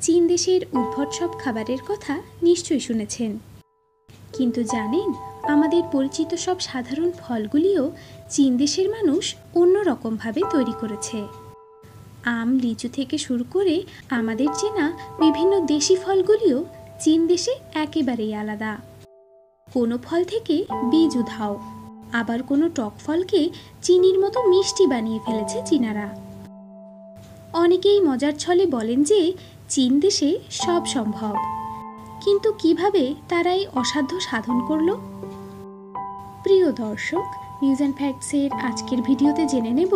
চীন দেশের উদ্ভট সব খাবারের কথা নিশ্চয়ই শুনেছেন, কিন্তু জানেন আমাদের পরিচিত সব সাধারণ ফলগুলিও চীন দেশের মানুষ অন্যরকমভাবে তৈরি করেছে। আম, লিচু থেকে শুরু করে আমাদের চেনা বিভিন্ন দেশি ফলগুলিও চীন দেশে একেবারেই আলাদা। কোনো ফল থেকে বীজ উধাও, আবার কোনো টক ফলকে চিনির মতো মিষ্টি বানিয়ে ফেলেছে চীনারা। অনেকেই মজার ছলে বলেন যে চীন দেশে সব সম্ভব, কিন্তু কিভাবে তারা এই অসাধ্য সাধন করল? প্রিয় দর্শক, নিউজ অ্যান্ড ফ্যাক্টসের আজকের ভিডিওতে জেনে নেব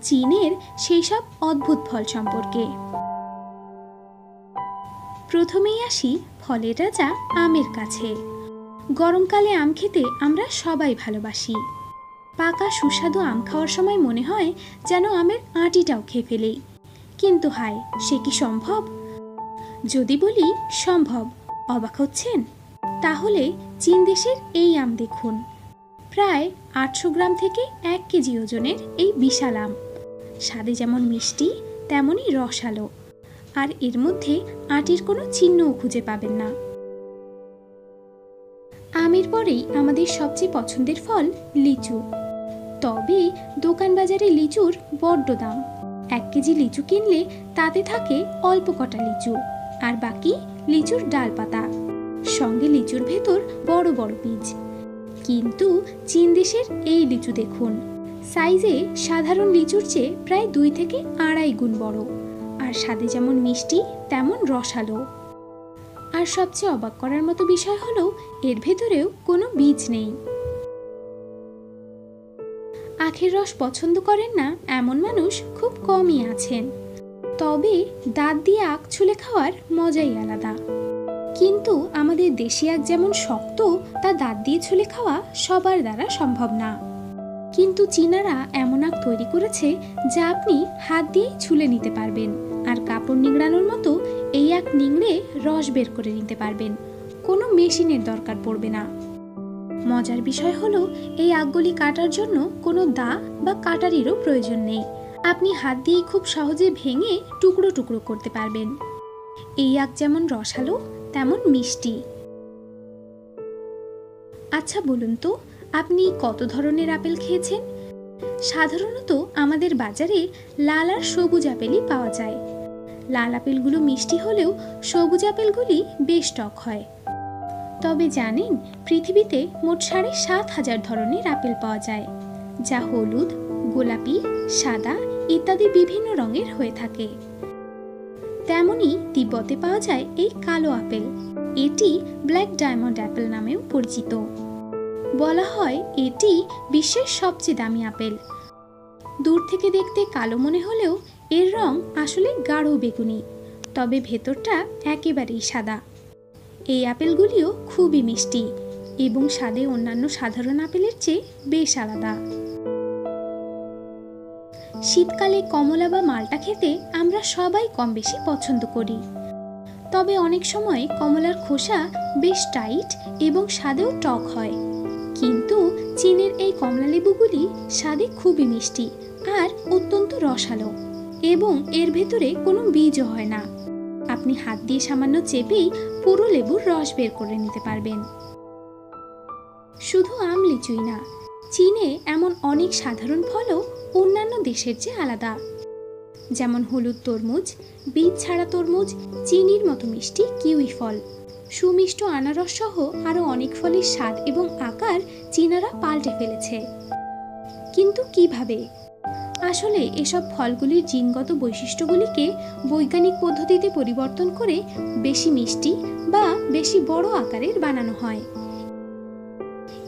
চীনের সেই সব অদ্ভুত ফল সম্পর্কে। প্রথমেই আসি ফলের রাজা আমের কাছে। গরমকালে আম খেতে আমরা সবাই ভালোবাসি। পাকা সুস্বাদু আম খাওয়ার সময় মনে হয় যেন আমের আঁটিটাও খেয়ে ফেলেই। কিন্তু হায়, সে কি সম্ভব? যদি বলি সম্ভব, অবাক হচ্ছেন? তাহলে চীন দেশের এই আম দেখুন। প্রায় 800 গ্রাম থেকে 1 কেজি ওজনের এই বিশাল আম। স্বাদে যেমন মিষ্টি তেমনই রসালো, আর এর মধ্যে আঁটির কোনো চিহ্নও খুঁজে পাবেন না। আমের পরেই আমাদের সবচেয়ে পছন্দের ফল লিচু। তবে দোকান বাজারে লিচুর বড্ড দাম। 1 কেজি লিচু কিনলে তাতে থাকে অল্প কটা লিচু, আর বাকি লিচুর ডালপাতা, সঙ্গে লিচুর ভেতর বড় বড় বীজ। কিন্তু চীন দেশের এই লিচু দেখুন, সাইজে সাধারণ লিচুর চেয়ে প্রায় 2 থেকে 2.5 গুণ বড়, আর স্বাদে যেমন মিষ্টি তেমন রসালো। আর সবচেয়ে অবাক করার মতো বিষয় হলো এর ভেতরেও কোনো বীজ নেই। আখের রস পছন্দ করেন না এমন মানুষ খুব কমই আছেন, তবে দাঁত দিয়ে আখ ছুলে খাওয়ার মজাই আলাদা। কিন্তু আমাদের দেশি আখ যেমন শক্ত, তা দাঁত দিয়ে ছুলে খাওয়া সবার দ্বারা সম্ভব না। কিন্তু চীনারা এমন আখ তৈরি করেছে যা আপনি হাত দিয়েই ছুলে নিতে পারবেন, আর কাপড় নিংড়ানোর মতো এই আখ নিংড়ে রস বের করে নিতে পারবেন। কোনো মেশিনের দরকার পড়বে না। মজার বিষয় হলো এই আখগুলি কাটার জন্য কোনো দা বা কাটারিরও প্রয়োজন নেই। আপনি হাত দিয়েই খুব সহজে ভেঙে টুকরো টুকরো করতে পারবেন। এই আখ যেমন রসালো তেমন মিষ্টি। আচ্ছা বলুন তো, আপনি কত ধরনের আপেল খেয়েছেন? সাধারণত আমাদের বাজারে লাল আর সবুজ আপেলই পাওয়া যায়। লাল আপেলগুলো মিষ্টি হলেও সবুজ আপেলগুলি বেশ টক হয়। তবে জানেন, পৃথিবীতে মোট 7,500 ধরনের আপেল পাওয়া যায়, যা হলুদ, গোলাপি, সাদা ইত্যাদি বিভিন্ন রঙের হয়ে থাকে। তেমনি তিব্বতে পাওয়া যায় এই কালো আপেল। এটি ব্ল্যাক ডায়মন্ড অ্যাপেল নামেও পরিচিত। বলা হয় এটি বিশ্বের সবচেয়ে দামি আপেল। দূর থেকে দেখতে কালো মনে হলেও এর রং আসলে গাঢ় বেগুনি, তবে ভেতরটা একেবারেই সাদা। এই আপেলগুলিও খুবই মিষ্টি এবং স্বাদে অন্যান্য সাধারণ আপেলের চেয়ে বেশ আলাদা। শীতকালে কমলা বা মালটা খেতে আমরা সবাই কম বেশি পছন্দ করি। তবে অনেক সময় কমলার খোসা বেশ টাইট এবং স্বাদেও টক হয়। কিন্তু চীনের এই কমলা লেবুগুলি স্বাদে খুবই মিষ্টি আর অত্যন্ত রসালো, এবং এর ভেতরে কোনো বীজও হয় না। আপনি হাত দিয়ে সামান্য চেপেই পুরো লেবুর রস বের করে নিতে পারবেন। শুধু আম লিচুই না, চীনে এমন অনেক সাধারণ ফলও অন্যান্য দেশের চেয়ে আলাদা। যেমন হলুদ তরমুজ, বীজ ছাড়া তরমুজ, চিনির মতো মিষ্টি কিউই ফল, সুমিষ্ট আনারস সহ আরও অনেক ফলের স্বাদ এবং আকার চীনারা পাল্টে ফেলেছে। কিন্তু কিভাবে? আসলে এসব ফলগুলির জিনগত বৈশিষ্ট্যগুলিকে বৈজ্ঞানিক পদ্ধতিতে পরিবর্তন করে বেশি মিষ্টি বা বেশি বড় আকারের বানানো হয়।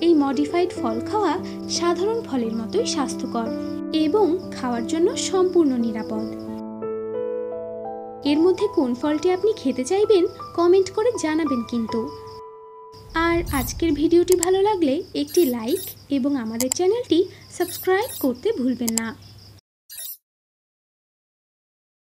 এই মডিফাইড ফল খাওয়া সাধারণ ফলের মতোই স্বাস্থ্যকর এবং খাওয়ার জন্য সম্পূর্ণ নিরাপদ। এর মধ্যে কোন ফলটি আপনি খেতে চাইবেন কমেন্ট করে জানাবেন কিন্তু। আর আজকের ভিডিওটি ভালো লাগলে একটি লাইক এবং আমাদের চ্যানেলটি সাবস্ক্রাইব করতে ভুলবেন না।